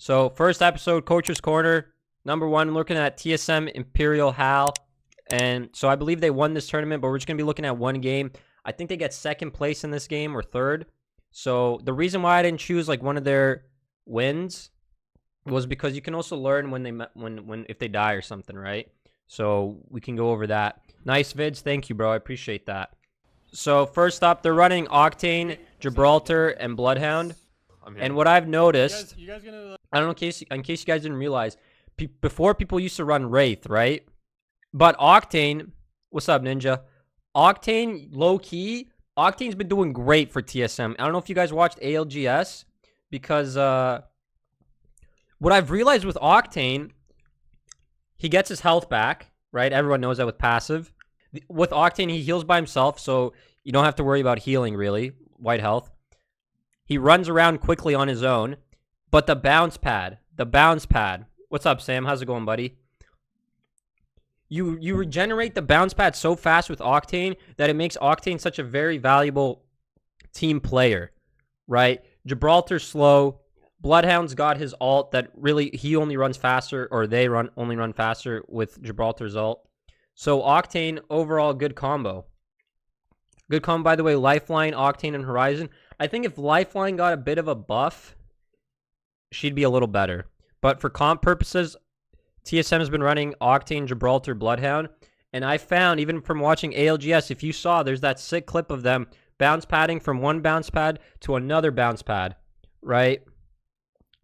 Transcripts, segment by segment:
So first episode, Coach's Corner. Number 1, looking at TSM ImperialHal. And so I believe they won this tournament, but we're just going to be looking at one game. I think they get second place in this game or third. So the reason why I didn't choose like one of their wins was because you can also learn when if they die or something, right? So we can go over that. Nice vids. Thank you, bro. I appreciate that. So first up, they're running Octane, Gibraltar, and Bloodhound. And what I've noticed, you guys gonna, I don't know in case you guys didn't realize, before people used to run Wraith, right? But Octane, what's up, Ninja? Octane, low-key, Octane's been doing great for TSM. I don't know if you guys watched ALGS, because what I've realized with Octane, he gets his health back, right? Everyone knows that with passive. With Octane, he heals by himself, so you don't have to worry about healing, really. White health. He runs around quickly on his own, but the bounce pad. What's up, Sam? How's it going, buddy? You regenerate the bounce pad so fast with Octane that it makes Octane such a very valuable team player, right? Gibraltar's slow. Bloodhound's got his ult that really, he only runs faster, or they only run faster with Gibraltar's ult. So Octane, overall, good combo. Good combo, by the way, Lifeline, Octane, and Horizon. I think if Lifeline got a bit of a buff, she'd be a little better. But for comp purposes, TSM has been running Octane, Gibraltar, Bloodhound. And I found, even from watching ALGS, if you saw, there's that sick clip of them bounce padding from one bounce pad to another bounce pad, right?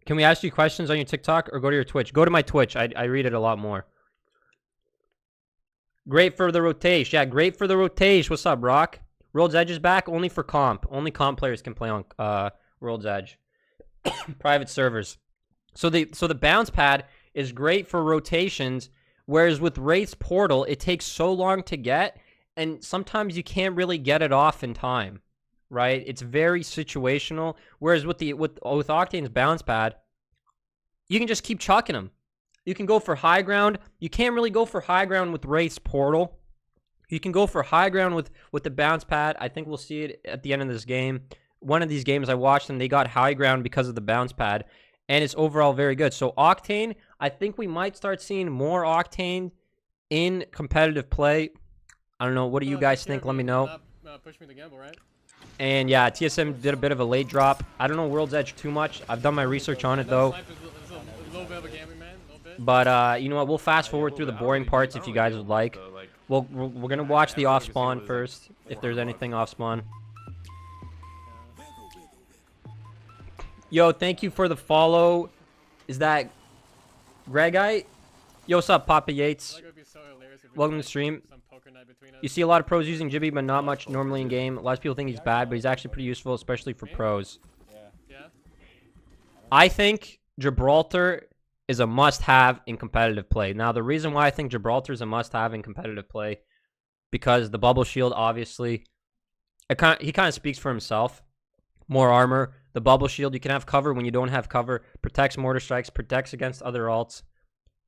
Can we ask you questions on your TikTok or go to your Twitch? Go to my Twitch. I read it a lot more. Great for the rotation. Yeah, great for the rotation. What's up, Rock? World's Edge is back only for comp. Only comp players can play on World's Edge. Private servers. So the bounce pad is great for rotations, whereas with Wraith's Portal, it takes so long to get, and sometimes you can't really get it off in time, right? It's very situational. Whereas with Octane's bounce pad, you can just keep chucking them. You can go for high ground. You can't really go for high ground with Wraith's Portal. You can go for high ground with the bounce pad. I think we'll see it at the end of this game. One of these games I watched, and they got high ground because of the bounce pad, and it's overall very good. So Octane, I think we might start seeing more Octane in competitive play. I don't know. What do you guys think? Let me know. Push me to gamble, right? And yeah, TSM did a bit of a late drop. I don't know World's Edge too much. I've done my research on it, though. A little bit of a gambling, man. A little bit. But you know what? We'll fast forward through the boring parts if you guys would like. We're going to watch the off spawn first, if there's anything off spawn. Yo, thank you for the follow. Is that Gregite? Yo, what's up, Papa Yates? Welcome to the stream. You see a lot of pros using Jibby, but not much normally in game. A lot of people think he's bad, but he's actually pretty useful, especially for pros. I think Gibraltar is a must-have in competitive play. Now, the reason why I think Gibraltar is a must-have in competitive play, because the bubble shield, obviously, he kind of speaks for himself. More armor. The bubble shield, you can have cover when you don't have cover. Protects mortar strikes, protects against other ults.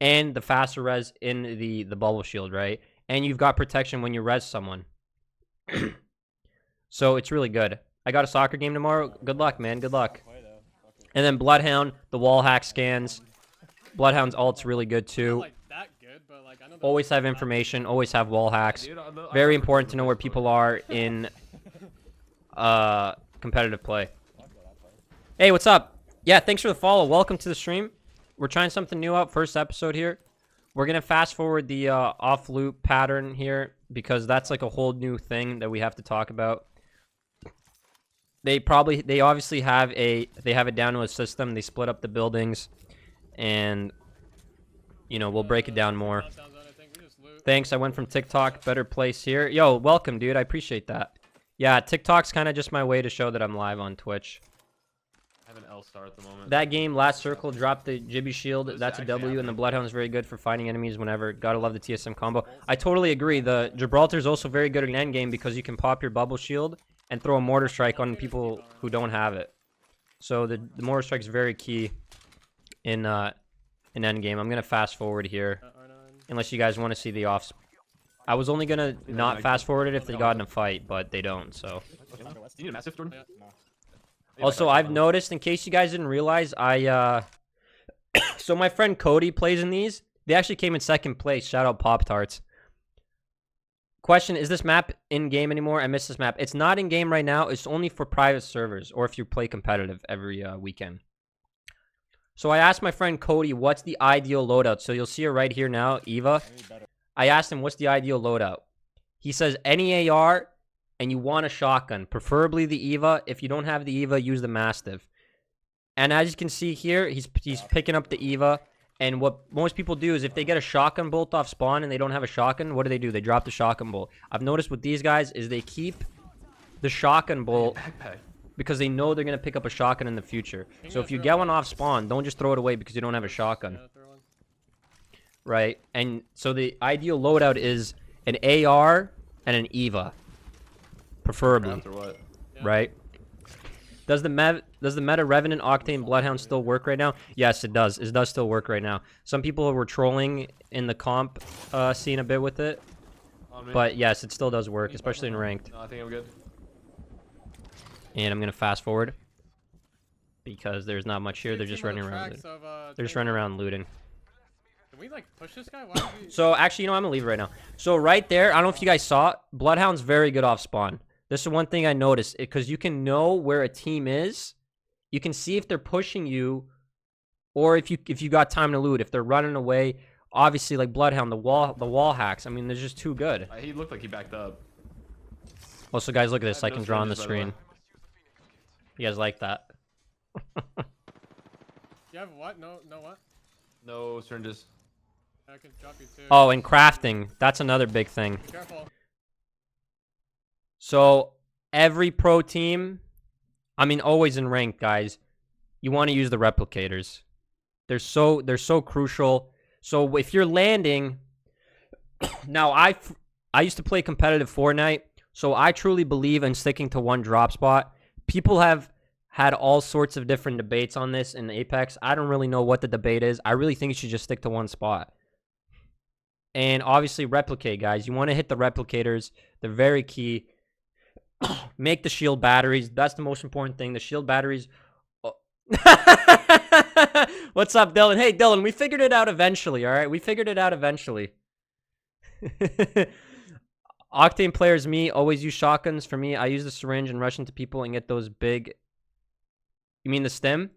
And the faster res in the bubble shield, right? And you've got protection when you res someone. So it's really good. I got a soccer game tomorrow. Good luck, man. Good luck. And then Bloodhound, the wall hack scans. Bloodhound's ult's really good too. Always have information. Always have wall hacks. Very important to know where people are in competitive play. Hey, what's up? Yeah, thanks for the follow. Welcome to the stream. We're trying something new out. First episode here. We're going to fast forward the off loop pattern here, because that's like a whole new thing that we have to talk about. They obviously have it down to a system. They split up the buildings, and you know, we'll break it down more. Thanks. I went from TikTok, better place here. Yo, welcome, dude. I appreciate that. Yeah, TikTok's kind of just my way to show that I'm live on Twitch. I have an L star at the moment. That game, last circle, dropped the Jibby shield. That's a W, and the Bloodhound's very good for fighting enemies whenever. Gotta love the TSM combo. I totally agree. The Gibraltar's also very good in endgame because you can pop your bubble shield and throw a mortar strike on people who don't have it. So the mortar strike's very key in endgame. I'm gonna fast forward here, unless you guys want to see the off. I was only gonna not fast forward it if they got in a fight, but they don't. So. Do you need a massive, Jordan? Also, I've noticed, in case you guys didn't realize, I So my friend Cody plays in these. They actually came in second place. Shout out Pop Tarts. Question, is this map in-game anymore? I miss this map. It's not in-game right now. It's only for private servers or if you play competitive every weekend. So I asked my friend Cody, what's the ideal loadout? So you'll see it right here now, Eva. I asked him, what's the ideal loadout? He says, any AR, and you want a shotgun. Preferably the Eva. If you don't have the Eva, use the Mastiff. And as you can see here, he's picking up the Eva. And what most people do is if they get a shotgun bolt off spawn and they don't have a shotgun, what do? They drop the shotgun bolt. I've noticed with these guys is they keep the shotgun bolt because they know they're going to pick up a shotgun in the future. So if you get one off spawn, don't just throw it away because you don't have a shotgun. Right? And so the ideal loadout is an AR and an Eva. Preferably. After what? Right? Does the meta Revenant Octane Bloodhound still work right now? Yes, it does. It does still work right now. Some people were trolling in the comp scene a bit with it. But yes, it still does work, especially in ranked. No, I think I'm good. And I'm going to fast forward. Because there's not much here. They're just running around. They're just running around looting. Can we like push this guy? Why did we... So actually, you know, I'm going to leave it right now. So right there, I don't know if you guys saw it. Bloodhound's very good off spawn. This is one thing I noticed, because you can know where a team is. You can see if they're pushing you, or if you got time to loot. If they're running away, obviously like Bloodhound, the wall hacks. I mean, they're just too good. He looked like he backed up. Also, guys, look at this. I can draw on the screen. You guys like that? You have what? No what? No syringes. I can drop you too. Oh, and crafting. That's another big thing. Be careful. So every pro team, I mean, always in rank, guys, you want to use the replicators. They're so crucial. So if you're landing, now I used to play competitive Fortnite, so I truly believe in sticking to one drop spot. People have had all sorts of different debates on this in Apex. I don't really know what the debate is. I really think you should just stick to one spot. And obviously replicate, guys. You want to hit the replicators. They're very key. Make the shield batteries. That's the most important thing. The shield batteries. Oh. What's up, Dylan? Hey, Dylan, we figured it out eventually, all right? We figured it out eventually. Octane players, me, always use shotguns. For me, I use the syringe and rush into people and get those big... You mean the stim?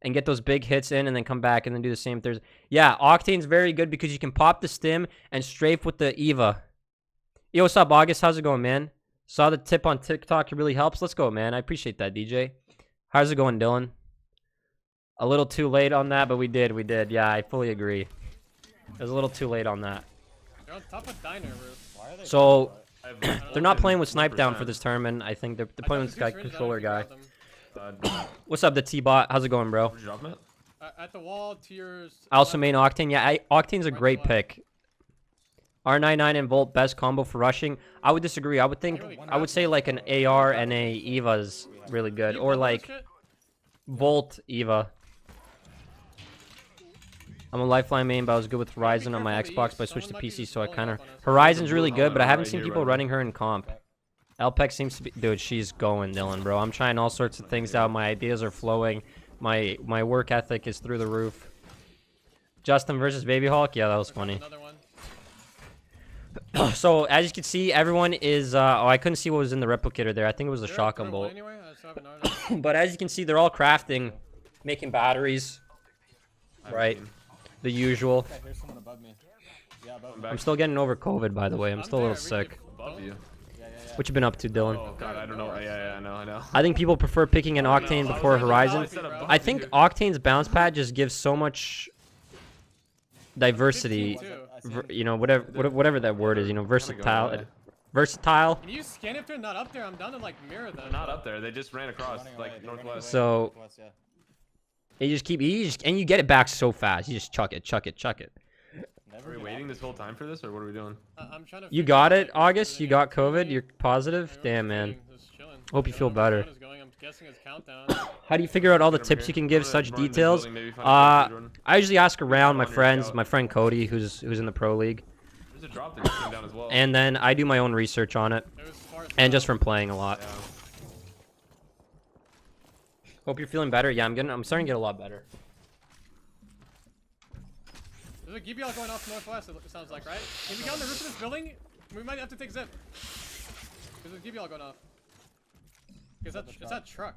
And get those big hits in and then come back and then do the same thing. Yeah, Octane's very good because you can pop the stim and strafe with the Eva. Yo, what's up, August? How's it going, man? Saw the tip on TikTok. It really helps. Let's go, man. I appreciate that, DJ. How's it going, Dylan? A little too late on that, but we did. Yeah, I fully agree. It was a little too late on that. They're on top of diner roof. Why are they So, they're not playing with SNIP3DOWN for this tournament. I think they're playing with this guy, controller guy. What's up, the T-Bot? How's it going, bro? Where'd you drop him at the wall, tiers. I also main Octane. Yeah, Octane's a great pick. R99 and Volt, best combo for rushing. I would disagree. I would say like an AR and a Eva is really good. Or like Volt Eva. I'm a Lifeline main, but I was good with Horizon on my Xbox, but I switched to PC, so I kind of... Horizon's really good, but I haven't seen people running her in comp. LPEC seems to be... Dude, she's going, Dylan, bro. I'm trying all sorts of things out. My ideas are flowing. My work ethic is through the roof. Justin versus Baby Hulk? Yeah, that was funny. So, as you can see, everyone is... oh, I couldn't see what was in the replicator there. I think it was a shotgun bolt. But as you can see, they're all crafting, making batteries. Right? The usual. I'm still getting over COVID, by the way. I'm still a little sick. What you been up to, Dylan? Oh, God, I don't know. Yeah, I know. I think people prefer picking an Octane before Horizon. I think Octane's bounce pad just gives so much diversity. You know, whatever that word is, you know, versatile. Versatile. Can you scan if they're not up there? I'm down to like mirror them. They're not up there. They just ran across, like, northwest. So, you just keep, and you get it back so fast. You just chuck it. Are we waiting this whole time for this, or what are we doing? I'm trying to You got it, August? You got COVID? You're positive? Damn, man. Hope you feel better. How do you figure out all the tips you can give such details? I usually ask around my friends, my friend Cody, who's in the pro league. There's a drop that just came down as well. And then I do my own research on it. And just from playing a lot. Yeah. Hope you're feeling better. Yeah, I'm starting to get a lot better. There's a GBL going off northwest, it sounds like, right? Can we get on the roof of this building? We might have to take zip. There's a GBL going off. It's that truck.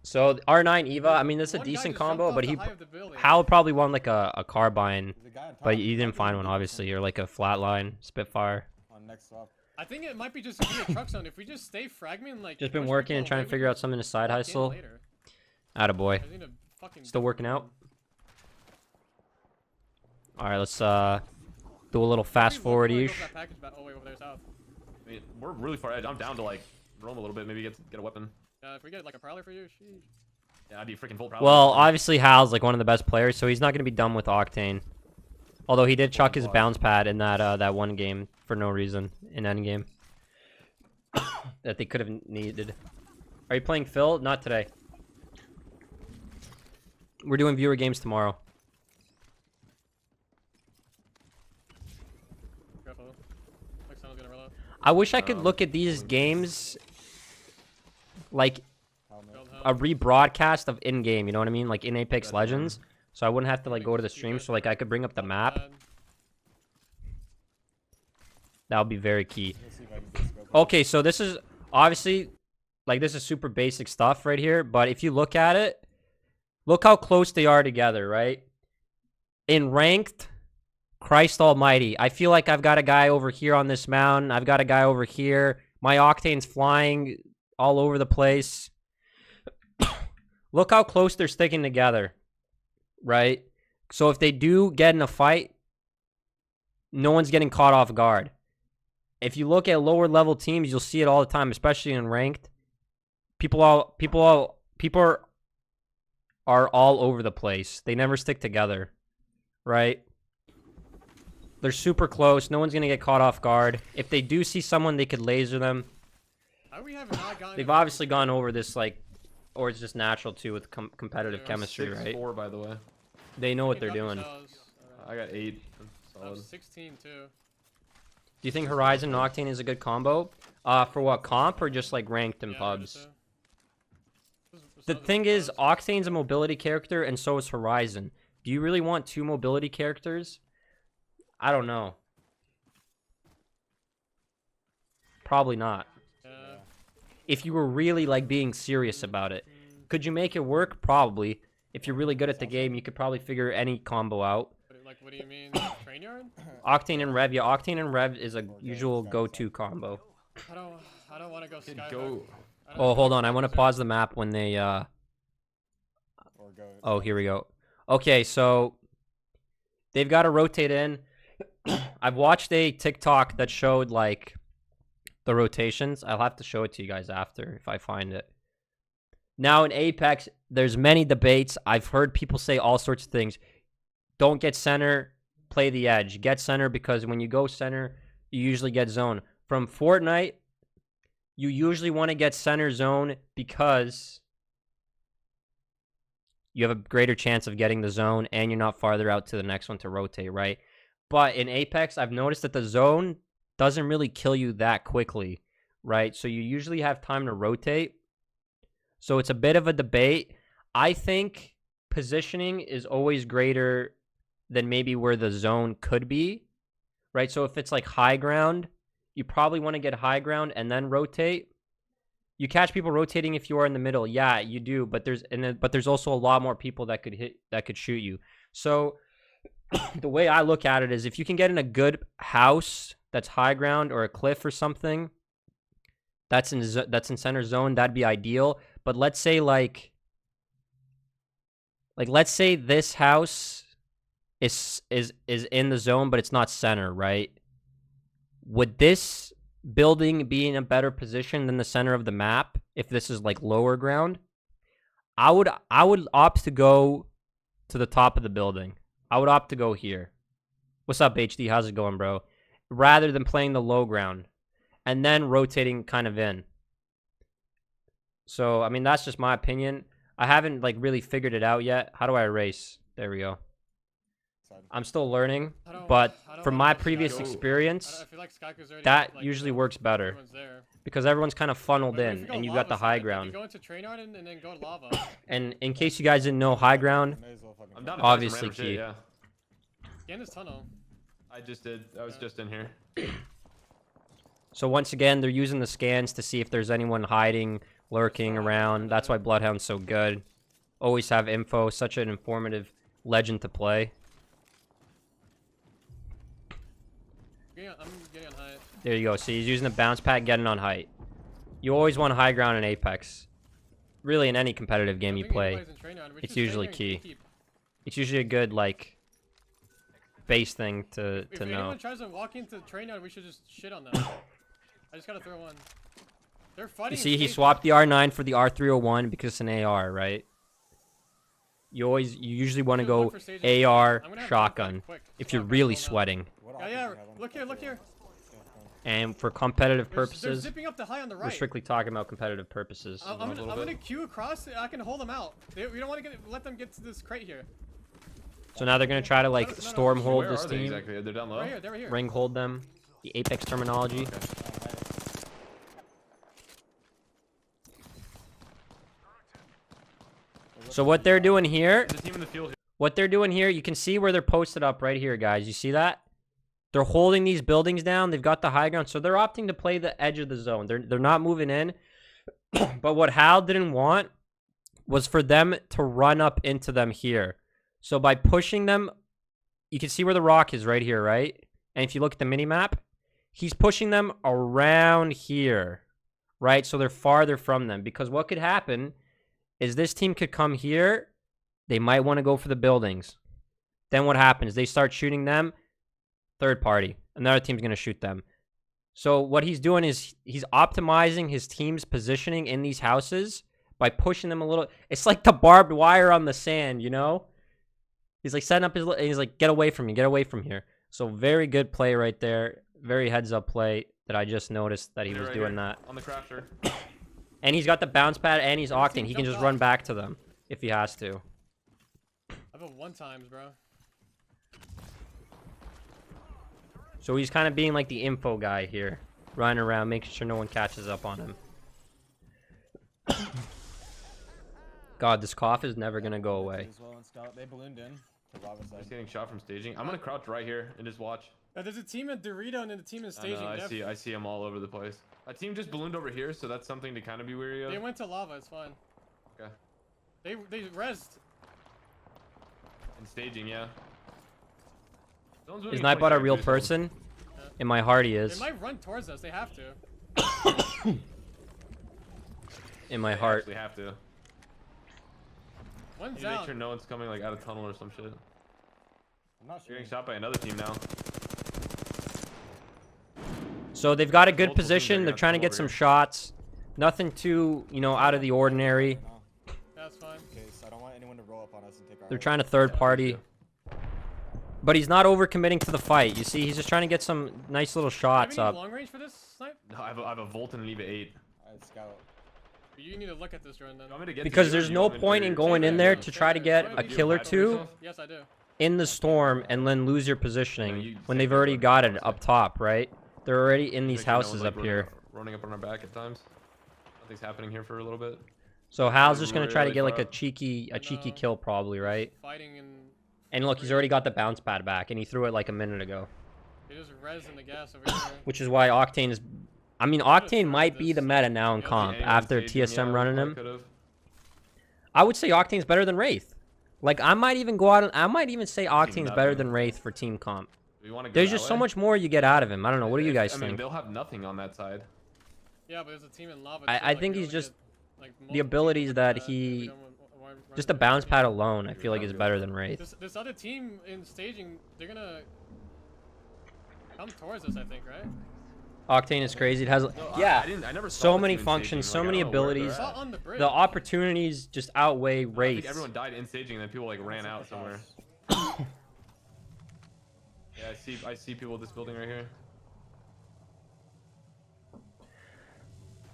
So R9 Eva, I mean, this is a One guy decent just jumped combo, off but the he high of the building. Hal probably won like a carbine, There's a guy on top. but you didn't find one obviously, or like a flatline Spitfire. On next swap. I think it might be just a truck zone. If we just stay fragmenting, like Just been push working people and trying away, to we figure can out something to side lock in hustle. later. Attaboy. I just need to fucking Still working out. All right, let's do a little fast forward-ish. Oh wait, over there south. I mean, we're really far edge. I'm down to like roam a little bit, maybe get a weapon. If we get like a prowler for you, sheesh. Yeah, I'd be freaking full prowler. Well, obviously Hal's like one of the best players, so he's not gonna be done with Octane. Although he did chuck his bounce pad in that one game for no reason in endgame that they could have needed. Are you playing Phil? Not today. We're doing viewer games tomorrow. Careful. Like someone's gonna reload. I wish I could look at these games like Build a home. rebroadcast of in-game, you know what I mean? Like in Apex Legends. So I wouldn't have to like go to the stream, so like I could bring up the map. Bad. That would be very key. Let's see if I can get scope. Okay, so this is obviously like this is super basic stuff right here, but if you look at it, look how close they are together, right? In ranked, Christ almighty, I feel like I've got a guy over here on this mountain. I've got a guy over here. My Octane's flying all over the place. Look how close they're sticking together, right? So if they do get in a fight, no one's getting caught off guard. If you look at lower level teams, you'll see it all the time, especially in ranked. People are all over the place. They never stick together, right? They're super close. No one's gonna get caught off guard. If they do see someone, they could laser them. How we have not gotten? They've obviously gone over this, like, or it's just natural too with competitive Yeah, chemistry, right? 6-4, by the way. They know what they're doing. I got 8. I Solid. was 16 too. Do you think Horizon and Octane is a good combo? For what, comp or just like ranked in Yeah, pubs? just, The thing is, Octane's a mobility character, and so is Horizon. Do you really want two mobility characters? I don't know. Probably not. If you were really like being serious about it, could you make it work? Probably. If you're really good at the game, you could probably figure any combo out. Like, what do you mean? Train yard? Octane and Rev, yeah, Octane and Rev is a usual go-to combo. I don't want to go Could sky. go. Oh, hold on, I want to pause the map when they Or go. Oh, here we go. Okay, so they've got to rotate in. I've watched a TikTok that showed like the rotations. I'll have to show it to you guys after if I find it. Now in Apex, there's many debates. I've heard people say all sorts of things. Don't get center, play the edge. Get center because when you go center, you usually get zone. From Fortnite, you usually want to get center zone because you have a greater chance of getting the zone and you're not farther out to the next one to rotate, right? But in Apex, I've noticed that the zone doesn't really kill you that quickly, right? So you usually have time to rotate. So it's a bit of a debate. I think positioning is always greater than maybe where the zone could be, right? So if it's like high ground, you probably want to get high ground and then rotate. You catch people rotating if you are in the middle. Yeah, you do, but there's also a lot more people that could shoot you. So the way I look at it is if you can get in a good house that's high ground or a cliff or something that's in center zone, that'd be ideal. But let's say like let's say this house is in the zone but it's not center, right? Would this building be in a better position than the center of the map if this is like lower ground? I would opt to go to the top of the building. I would opt to go here. What's up, HD? How's it going, bro? Rather than playing the low ground and then rotating kind of in. So, I mean, that's just my opinion. I haven't like really figured it out yet. How do I erase? There we go. I'm still learning, but from my previous experience, I feel like Skyco's already, that like, usually works better everyone's there. because everyone's kind of funneled But if in you go and you've lava got the high side, like, ground. You go into train yard and then go to lava. And in case you guys didn't know, high ground, May as well fucking I'm down try. to play some obviously random shit, key. yeah. Scan this tunnel. I just did. I was just in here. So once again, they're using the scans to see if there's anyone hiding, lurking around. That's why Bloodhound's so good. Always have info. Such an informative legend to play. I'm getting on height. There you go. So he's using the bounce pad, getting on height. You always want high ground in Apex. Really, in any competitive game you play, it's usually key. It's usually a good, like, base thing to If know. anyone tries to walk into train yard, we should just shit on them. I just gotta throw one. They're fighting. You see, he swapped the R9 for the R301 because it's an AR, right? You usually want to go AR shotgun if you're really sweating. Yeah, look here. And for competitive They're purposes, zipping up the high on the we're right. strictly talking about competitive purposes. I'm gonna queue across. I can hold them out. We don't want to let them get to this crate here. So now they're gonna try to like storm hold Where this are they team, exactly? They're down low. Right here, they're right here. ring hold them, the Apex terminology. So what they're doing here, There's a team in the field here. you can see where they're posted up right here, guys. You see that? They're holding these buildings down. They've got the high ground, so they're opting to play the edge of the zone. They're not moving in. But what Hal didn't want was for them to run up into them here. So by pushing them, you can see where the rock is right here, right? And if you look at the mini-map, he's pushing them around here, right? So they're farther from them. Because what could happen is this team could come here. They might want to go for the buildings. Then what happens? They start shooting them. Third party. Another team's going to shoot them. So what he's doing is he's optimizing his team's positioning in these houses by pushing them a little. It's like the barbed wire on the sand, you know? He's like setting up his... He's like, get away from me. Get away from here. So very good play right there. Very heads-up play that I just noticed that he was doing that. On the crafter. And he's got the bounce pad and he's octane. He can just run back to them if he has to. I've been one times, bro. So he's kind of being like the info guy here. Running around, making sure no one catches up on him. God, this cough is never going to go away. They ballooned in to lava side. He's getting shot from staging. I'm gonna crouch right here and just watch. There's a team in Dorito and a team in staging. I see them all over the place. A team just ballooned over here, so that's something to kind of be wary of. They went to lava. It's fine. Okay. They rezzed. And staging, yeah. Is Nightbot a real person? In my heart, he is. They might run towards us. They have to. In my They heart. actually have to. One's You make down. sure no one's coming like out of tunnel or some shit. I'm not You're sure. getting shot by another team now. So they've got a good Multiple teams are position. gonna They're have trying to to get over some here. shots. Nothing too, out of the ordinary. That's fine. Okay, so I don't want anyone to roll up on us and take our. They're trying to third party. But he's not overcommitting to the fight. You see, he's just trying to get some nice little shots Do you have up. any long range for this snipe? No, I have a Volt and an EVA 8. Alright, scout. You need to look at this drone then. You want me to get Because to you, or there's do you no want me to point do in your going thing? in there to try to get a Do you kill or have two yourself? Yes, I do. in the storm and then lose your positioning you when said they've you already would. got it up top, right? They're already in these Make sure no one's, houses like, up running here. Running up on our back at times. Nothing's happening here for a little bit. So Hal's just gonna try to really get like far a up. cheeky No. kill probably, right? Fighting and And look, he's already got the bounce pad back and he threw it like a minute ago. they just rezzing the gas over here. Which is why Octane is... I mean, Octane might be the meta now in Yeah, comp Anyone after staging, TSM yeah, running I him. could've. I would say Octane's better than Wraith. Like, I might even go out and... I might even say Octane's better nothing. than Wraith for team comp. Do you wanna go There's that just so way? much more you get out of him. I don't know. What do you guys I mean, think? they'll have nothing on that side. Yeah, but there's a team in lava. I too, like, think we he's don't just... get, like, The multiple abilities teams that we he... don't run Just the together. bounce pad alone, I feel like is better than Wraith. This other team in staging, they're gonna come towards us, I think, right? Octane is crazy. It has... I Yeah. never saw So the many team in functions, staging. so Like, many I don't know where they're abilities. Saw at. on the bridge. The opportunities just outweigh I think Wraith. everyone died in staging and then people like ran out somewhere. Yeah, I see people with this building right here.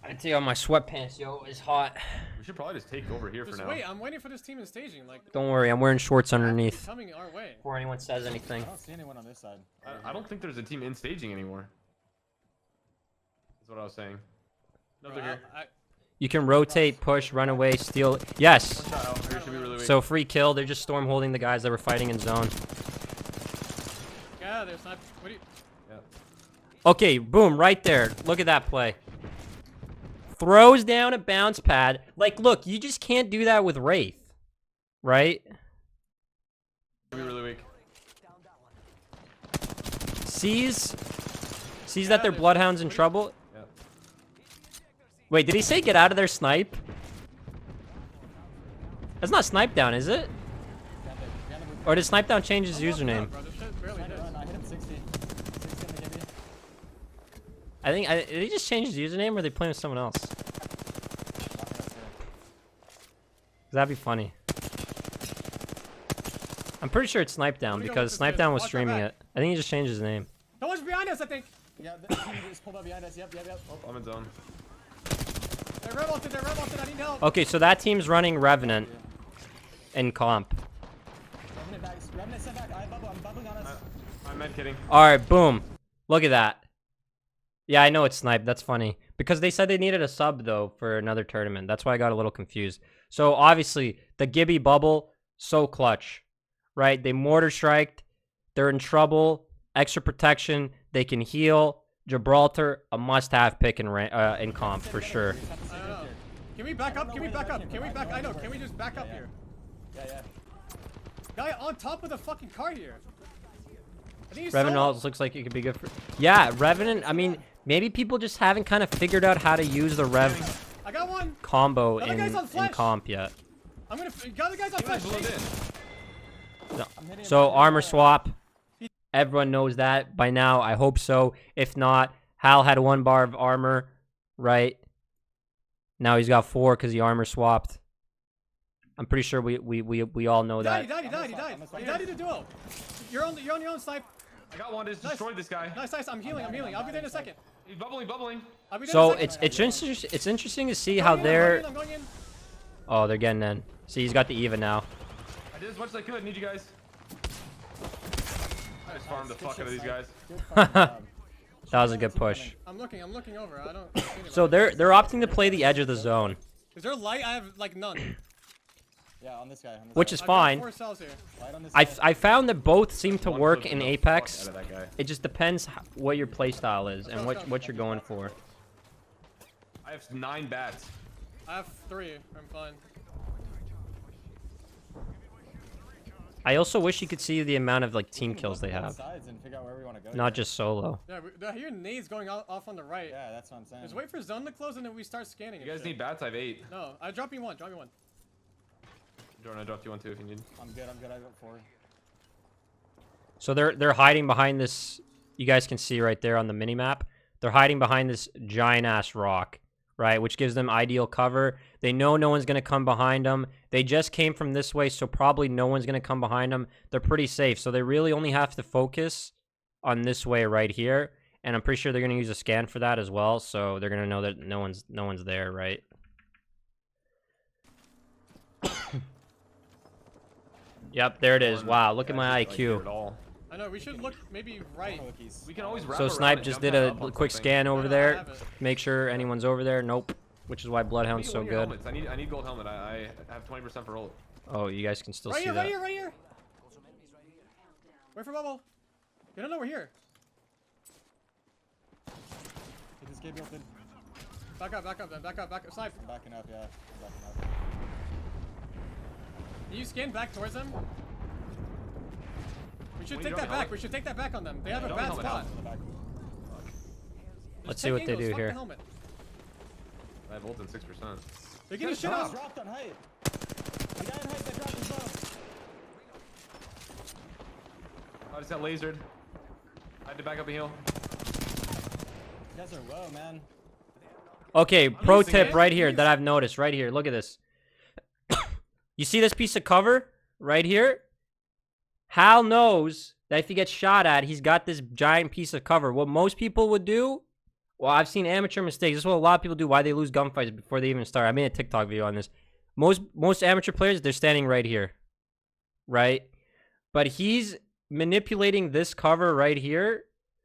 I tell you, my sweatpants, yo, is hot. We should probably just take over here for Just now. wait, I'm waiting for this team in staging. Like, Don't worry, I'm wearing shorts they're underneath. coming our way. Before anyone says anything. I don't see anyone on this side. I don't think there's a team in staging anymore. That's what I was saying. No, Bro, they're here. You can rotate, push, run away, steal. Yes. One shot out. Here should be really weak. So free kill. They're just storm holding the guys that were fighting in zone. Yeah, there's not. What do you? Yeah. Okay, boom, right there. Look at that play. Throws down a bounce pad. Like, look, you just can't do that with Wraith. Right? Be really weak. Sees Yeah, that their there's- Bloodhound's in trouble. Yeah. Wait, did he say get out of there, snipe? That's not snipe down, is it? Or did snipe down change his username? Bro, this shit barely hits. I hit him 60. 60 in the gibby. I think did he just change his username or are they playing with someone else? That'd be funny. I'm pretty sure it's snipe down Let me go because with this snipe kid. down was Watch my streaming back. it. I think he just changed his name. Someone's behind us, I think. Yeah, the team just pulled up behind us. Yep. Oh, I'm in zone. They're red ulted. They're red ulted. I need help. Okay, so that team's running Revenant in comp. Revenant back. Revenant sent back. I'm bubbling on us. I'm med kidding. All right, boom. Look at that. Yeah, I know it's snipe. That's funny. Because they said they needed a sub, though, for another tournament. That's why I got a little confused. So, obviously, the Gibby bubble, so clutch. Right? They mortar striked. They're in trouble. Extra protection. They can heal. Gibraltar, a must-have pick in comp, for sure. I don't know. Can we back up? Can we back up? Can we back? I know. Can we just back up here? Yeah. Guy on top of the fucking car here. I think he's Revenant solo. also looks like it could be good for... Yeah, Revenant, I mean, maybe people just haven't kind of figured out how to use the Rev I got one. combo The other guy's on in flash. comp yet. I'm gonna. Got the guys on flash. Blown in. I'm hitting him So right armor now. swap. Everyone knows that by now. I hope so. If not, Hal had 1 bar of armor, right? Now he's got 4 because he armor swapped. I'm pretty sure we all know He that. died. He died in the duo. You're on your own snipe. I got one. Just Nice. destroyed this guy. Nice. I'm healing. I'll be there in a second. He's bubbling. I'll be there So in a second. it's interesting to see I'm how going in, they're... I'm going in. Oh, they're getting in. See, he's got the Eva now. I did as much as I could. Need you guys. I just farmed the fuck out of these guys. Good fucking job. That was a good push. I'm looking over. I don't. see anybody. So they're opting to play the edge of the zone, Is there light? I have like none. Yeah, on this guy. which is I've got fine. 4 cells here. Right on this I guy. found that both seem to One work clip in the fuck Apex. out of that guy. It just depends what your playstyle is and Go, what go. you're going for. I have 9 bats. I have 3. I'm fine. I also wish you could see the amount of like team We can kills look they at both have, sides and figure out where we want to go. not just solo. Yeah, I hear nades going off on the right. Yeah, that's what I'm saying. Just wait for zone to close and then we start scanning. You and guys shit. need bats? I have 8. No, I drop me one. Drop me one. Jordan, I dropped you one too if you need. I'm good. I got 4. So they're hiding behind this. You guys can see right there on the mini map. They're hiding behind this giant ass rock, right? Which gives them ideal cover. They know no one's gonna come behind them. They just came from this way, so probably no one's gonna come behind them. They're pretty safe, so they really only have to focus on this way right here. And I'm pretty sure they're gonna use a scan for that as well. So they're gonna know that no one's there, right? Yep, there it is. Wow, look at my Like, here IQ. at all. I know. We should look maybe right. We can always wrap So around Snipe and just jump did that a up on quick something. scan No, over no, I there. have it. Make sure anyone's over there. Nope. Which is why Bloodhound's Give so me one of your good. helmets. I need gold helmet. I have 20% for roll. Oh, you guys can still Right see here, that. right here. Wait for bubble. You don't know we're here. He just gave built in. Back up then. Back up. Snipe. I'm backing up, yeah. I'm backing up. Can you scan back towards them? We should Wait, take you that don't back. helmet? We should take that back on them. They have a don't bad helmet, spot. On the back. Let's Just see take what they angles, do fuck the here. helmet. I have ult in 6%. They're getting Good shit job. on. Dropped on height. The guy in height that dropped his bow. I just got lasered. I had to back up a heal. You guys are low, man. Okay, pro using tip it. right here that I've noticed. Right here. Look at this. You see this piece of cover right here? Hal knows that if he gets shot at, he's got this giant piece of cover. What most people would do, well, I've seen amateur mistakes. This is what a lot of people do, why they lose gunfights before they even start. I made a TikTok video on this. Most amateur players, they're standing right here, right? But he's manipulating this cover right here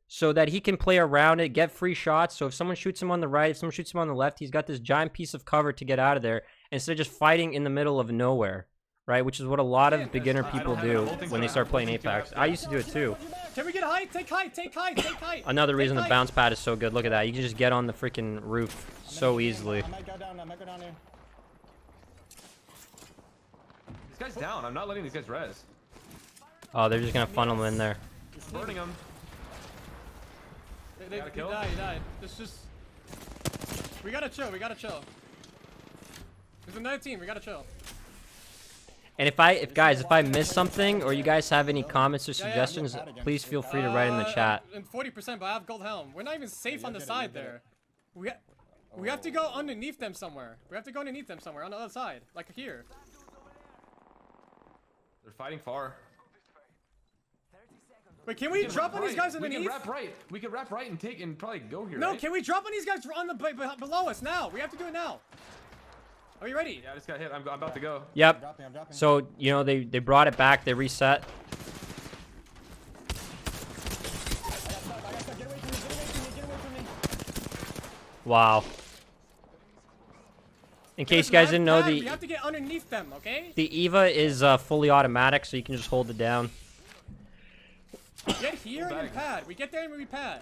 so that he can play around it, get free shots. So if someone shoots him on the right, if someone shoots him on the left, he's got this giant piece of cover to get out of there instead of just fighting in the middle of nowhere, right? Which is what a lot Yeah, of beginner I people don't have it. do I'm holding when they to start that. playing I'm holding to Apex. that. I used to do it too. Can we get height? Take height, take height, take height. Another Take reason the height. bounce pad is so good. Look at that. You can just get on the freaking roof so easily. I might go down. I might go down here. This guy's down. I'm not letting these guys res. Oh, they're just gonna funnel them in there. Burning them. He Got a kill? died, he died. This just... We gotta chill, we gotta chill. There's another team, we gotta chill. And if I miss something or you guys have any comments or suggestions, please feel free to write in the chat. And 40%, but I have gold helm. We're not even safe on the side there. We have to go underneath them somewhere. We have to go underneath them somewhere on the other side, like here. They're fighting far. Wait, can we drop on these guys We underneath? can wrap right. We can wrap right and take and probably go here. No, right? can we drop on these guys on the below us now? We have to do it now. Are you ready? Yeah, I just got hit. I'm about to go. Yep. I'm dropping. So, you know, they brought it back, they reset. I got stuck. Get away from me. Get away from me. Wow. In case you There's guys didn't nine know, pad, we have to get underneath them, okay? the EVA is fully automatic, so you can just hold it down. Get here and then pad. We get there and we pad.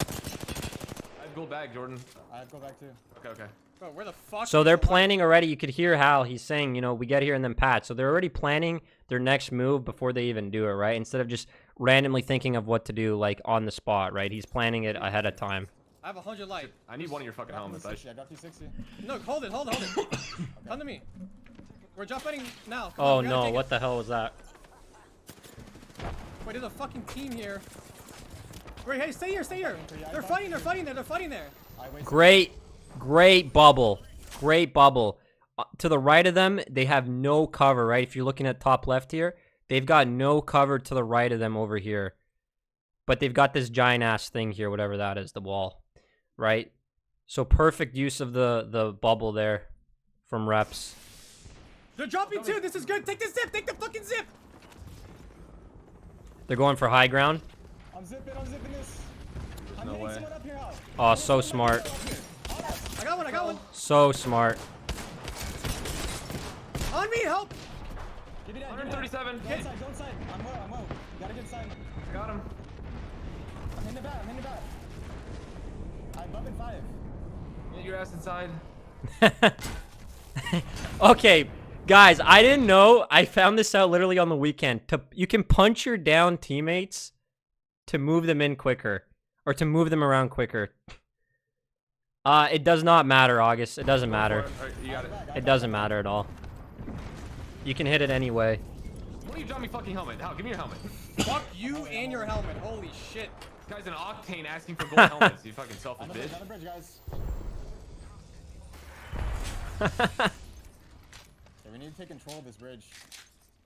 I have gold bag, Jordan. I have to go back too. Okay. Bro, where the fuck? So is they're the light? planning already. You could hear Hal. He's saying, you know, we get here and then pat. So they're already planning their next move before they even do it, right? Instead of just randomly thinking of what to do, like, on the spot, right? He's planning it ahead of time. I have 100 light. I need one of your fucking helmets. I 60. I dropped you 60. No, hold it. Come to me. We're jumping now. Come Oh on, we gotta no, take what it. the hell was that? Wait, there's a fucking team here. Wait, hey, stay here, stay here. They're fighting there. I wasted. Great bubble. Great bubble. To the right of them, they have no cover, right? If you're looking at top left here, they've got no cover to the right of them over here. But they've got this giant ass thing here, whatever that is, the wall, right? So perfect use of the bubble there from reps. They're dropping too. This is good. Take the zip. Take the fucking zip. They're going for high ground. I'm zipping this. I'm no hitting way. someone up here, Al. Oh, so smart. I got one. So smart. On me, help. Give me that. 137. Go inside. I'm low. You gotta get inside. I got him. I'm hitting the back. I'm bumping 5. Get your ass inside. Okay, guys, I didn't know. I found this out literally on the weekend. You can punch your down teammates to move them in quicker or to move them around quicker. It does not matter, August. It doesn't matter. Alright, you got it. It doesn't matter at all. You can hit it anyway. Why don't you drop me fucking helmet? Hal, give me your helmet. Fuck you and your helmet. Holy shit. This guy's an octane asking for gold helmets. You fucking selfish bitch. On the bridge, guys. Yeah, we need to take control of this bridge.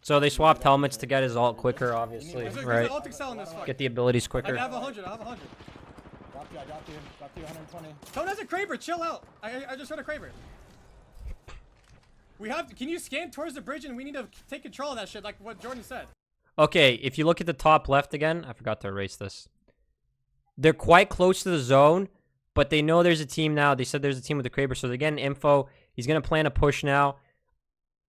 So they swapped helmets to get his ult quicker, obviously, There's right? an ultic cell in this fuck. Get the abilities I quicker. have 100. I have 100. Dropped you 120. Tone has a Kraber. Chill out. I just heard a Kraber. We have. Can you scan towards the bridge and we need to take control of that shit, like what Jordan said. Okay, if you look at the top left again, I forgot to erase this. They're quite close to the zone, but they know there's a team now. They said there's a team with the Kraber, so they're getting info. He's going to plan a push now.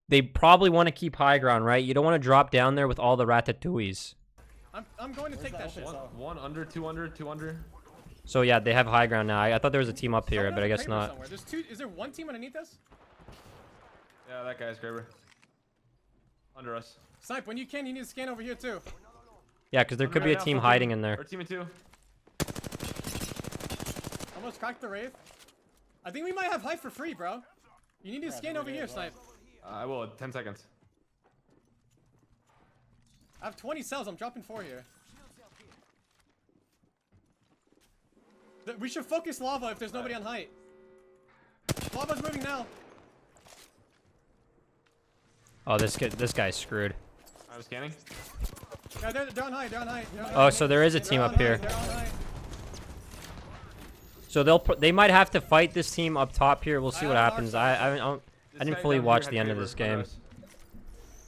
They probably want to keep high ground, right? You don't want to drop down there with all the ratatouilles. I'm going to take that shit. One under, two under, two under. So yeah, they have high ground now. I thought there was a team up here, Someone but I has a guess Kraber not. somewhere. There's two. Is there one team underneath us? Yeah, that guy's Graber. Under us. Snipe, when you can, you need to scan over here too. Yeah, because there Under could be right a now, team fucking- hiding in there. Or team of 2. Almost cracked the Wraith. I think we might have height for free, bro. You need to scan over here, Snipe. I will. 10 seconds. I have 20 cells. I'm dropping 4 here. We should focus lava if there's nobody on height. Lava's moving now. Oh, this guy's screwed. I was scanning. Yeah, they're on height. They're on height. They're on Oh, height. so there is a They're team on up here. height, they're on height. So they might have to fight this team up top here. We'll see what I have happens. an arc I This didn't guy fully down watch here the had end of Graber this under game. us.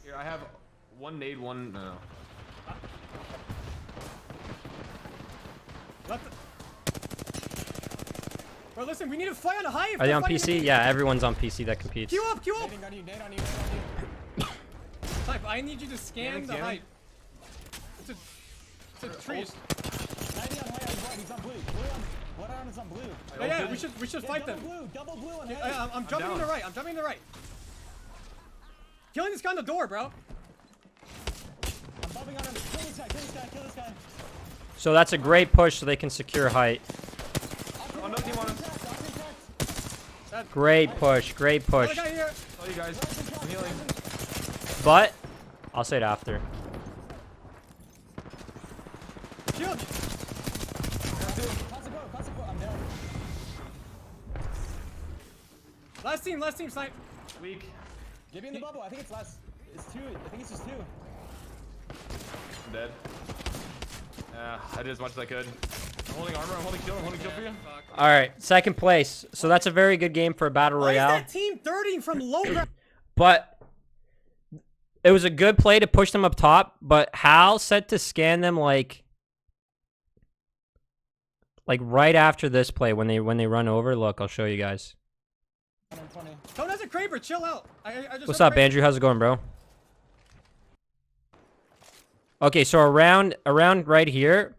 Here, I have one nade, one. No. Let Bro, listen, we need to fight on a high. Are they on PC? Yeah, everyone's on PC that competes. Queue up, queue up. Nading on you, nade on you, nade on you. Type, I need you to scan the height. It's a tree. 90 on white on white. He's on blue. Blue on. What on is on blue? Yeah, we should fight them. Double blue on Yeah, height. I'm jumping in the right. I'm jumping in the right. Killing this guy on the door, bro. I'm bumping on him. Kill this guy, kill this guy, kill this guy. So that's a great push so they can secure height. Oh, no team on him. Great push, great Another push. guy here. Oh, you guys. I'm healing. But I'll say it after. Shield. I'm down. Last team, snipe. Weak. Get me in the bubble. I think it's last. It's two. I think it's just two. I'm dead. Yeah, I did as much as I could. I'm holding armor. I'm holding kill for you. Fuck. All right, second place. So that's a very good game for a battle Why is royale. that team 30 from low ground? But it was a good play to push them up top. But Hal set to scan them like right after this play when they run over. Look, I'll show you guys. 120. Tone has a Kraber, chill out. I just What's heard up, Kraber. Andrew? How's it going, bro? Okay, so around right here,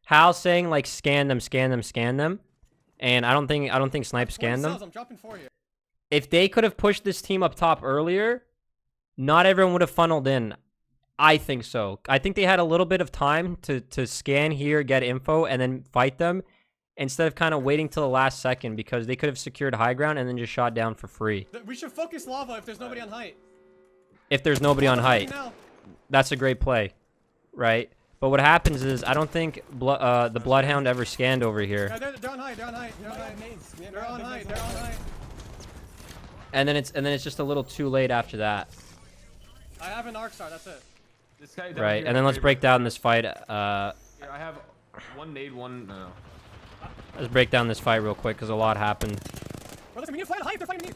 Hal's saying like scan them, and I don't think Snipe scanned them. I'm dropping 4 here. If they could have pushed this team up top earlier, not everyone would have funneled in. I think so. I think they had a little bit of time to scan here, get info, and then fight them, instead of kind of waiting till the last second, because they could have secured high ground and then just shot down for free. We should focus lava if there's nobody on height. If there's nobody on height, Now. that's a great play, right? But what happens is, I don't think the Bloodhound ever scanned over here. Yeah, they're on height. They're on height. They're on height. Nades. We have They're on big height. nades They're on height. And then it's just a little too late after that, I have an arc star. That's it. This guy down right? here, And then let's Kraber. break down this fight. Here, I have one nade, one. No. Let's break down this fight real quick because a lot happened. Bro, listen, we need to fight on height if they're fighting me.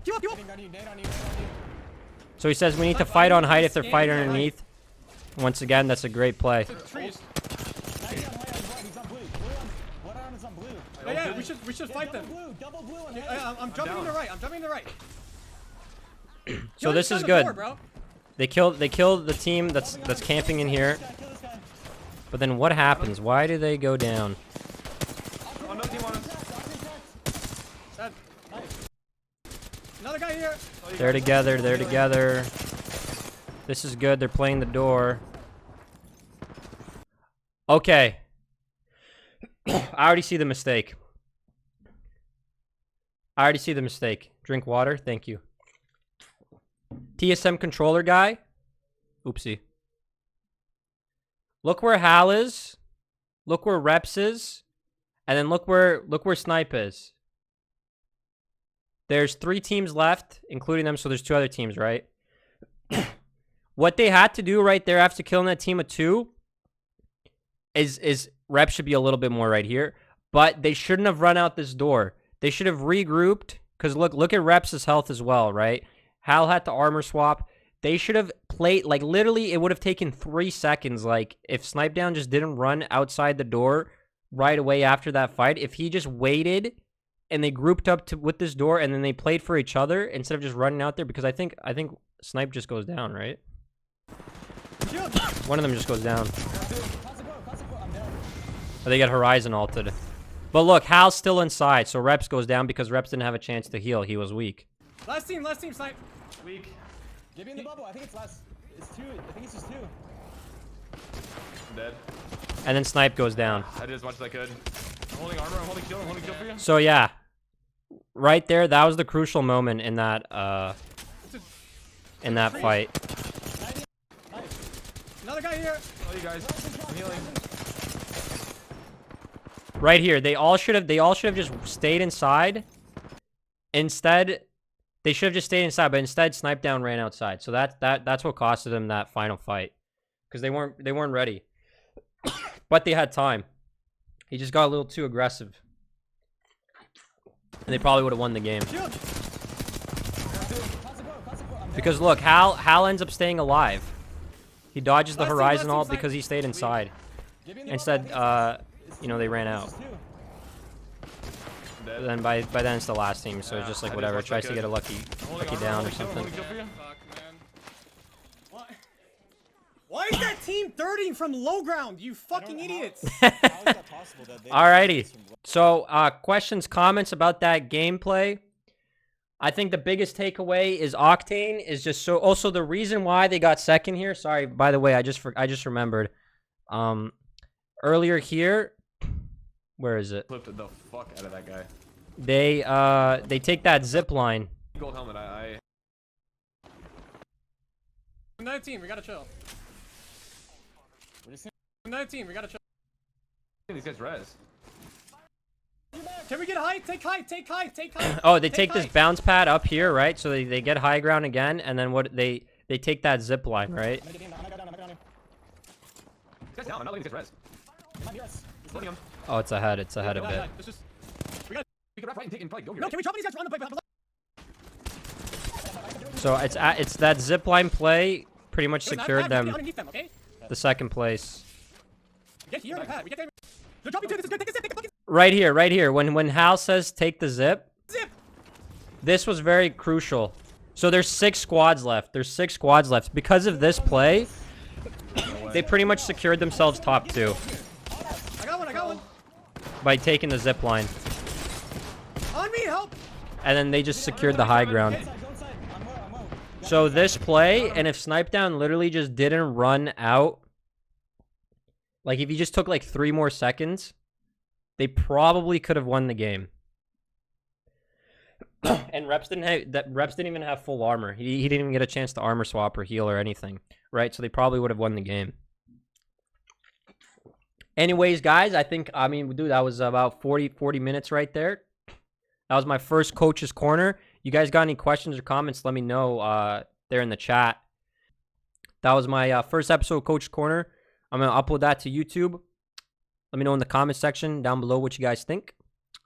Queue up, queue up. Nading on you, nade on you, nade on you. So he says we need to fight on height if they're fighting underneath. Once again, that's a great play. It's trees. 90 on white on white. He's on blue. Blue on. What on is on blue? Yeah, we should fight them. Double blue on height. I'm jumping in the right. I'm jumping in the right. So this is good. They kill the team that's camping in here. Kill this guy. But then what happens? Why do they go down? Oh, no team on him. Dead. Another guy here. Oh, you They're guys. together. They're together. This is good. They're playing the door. Okay. I already see the mistake. Drink water. Thank you. TSM controller guy. Oopsie. Look where Hal is. Look where Reps is. And then look where Snipe is. There's 3 teams left, including them, so there's 2 other teams, right? What they had to do right there after killing that team of 2 is Reps should be a little bit more right here. But they shouldn't have run out this door. They should have regrouped. Because look at Reps' health as well, right? Hal had to armor swap. They should have played, like, literally, it would have taken 3 seconds. Like, if SNIP3DOWN just didn't run outside the door right away after that fight, if he just waited and they grouped up with this door and then they played for each other instead of just running out there, because I think Snipe just goes down, right? One of them just goes down. I'm down. Or they get Horizon ulted. But look, Hal's still inside, so Reps goes down because Reps didn't have a chance to heal. He was weak. Last team, snipe. Weak. Get me in the bubble. I think it's last. It's two. I think it's just two. I'm dead. And then Snipe goes down. I did as much as I could. I'm holding armor. I'm holding kill for you. So yeah, right there, that was the crucial moment in that fight. Another guy here. Oh, you guys. I'm healing. Right here, they all should have just stayed inside. Instead, they should have just stayed inside, but instead SNIP3DOWN ran outside. So that's what costed them that final fight, because they weren't ready. But they had time. He just got a little too aggressive, and they probably would have won the game. Because look, Hal ends up staying alive. He dodges the Horizon ult because he stayed inside. Instead, you know, they ran out. I'm dead. then by then it's the last team, so it's just like I whatever. just watched Tries to that get a lucky down or something. Fuck, man. What? Why is that team 30 from low ground? You fucking idiots. How is that possible that they Alrighty. So, questions, comments about that gameplay. I think the biggest takeaway is Octane is just so. Also, the reason why they got second here. Sorry, by the way, I just remembered. Earlier here, where is it? Flipped the fuck out of that guy. They take that zip line. Gold helmet. I 19, we gotta chill. 19, we gotta chill. these guys res. Can we get high? Take high, take high, take high. Oh, they take this bounce pad up here, right? So they get high ground again, and then what they take that zip line, right? I'm gonna get down, I'm gonna here. These guys down. I'm not letting these guys res. It might be us. He's floating him. Oh, it's ahead. It's ahead a bit. Let's just. We gotta. We can wrap right and take and probably go here. No, can we drop these guys around the play? So it's that zip line play pretty much secured them Underneath them, okay? the second place. We get here on the pad. We get there. No, drop me too. This is good. Take a zip. Take a fucking Right here. When Hal says take the zip, zip. this was very crucial. So there's 6 squads left. Because of this play, they pretty much secured themselves top 2 I got one. by taking the zip line. On me, help. And then they just secured the high ground. Go inside. I'm low. So this play, and if SNIP3DOWN literally just didn't run out, like if he just took like 3 more seconds, they probably could have won the game. And Reps didn't even have full armor. He didn't even get a chance to armor swap or heal or anything, right? So they probably would have won the game. Anyways, guys, I mean, dude, that was about 40 minutes right there. That was my first Coach's Corner. You guys got any questions or comments? Let me know there in the chat. That was my first episode of Coach's Corner. I'm going to upload that to YouTube. Let me know in the comment section down below what you guys think.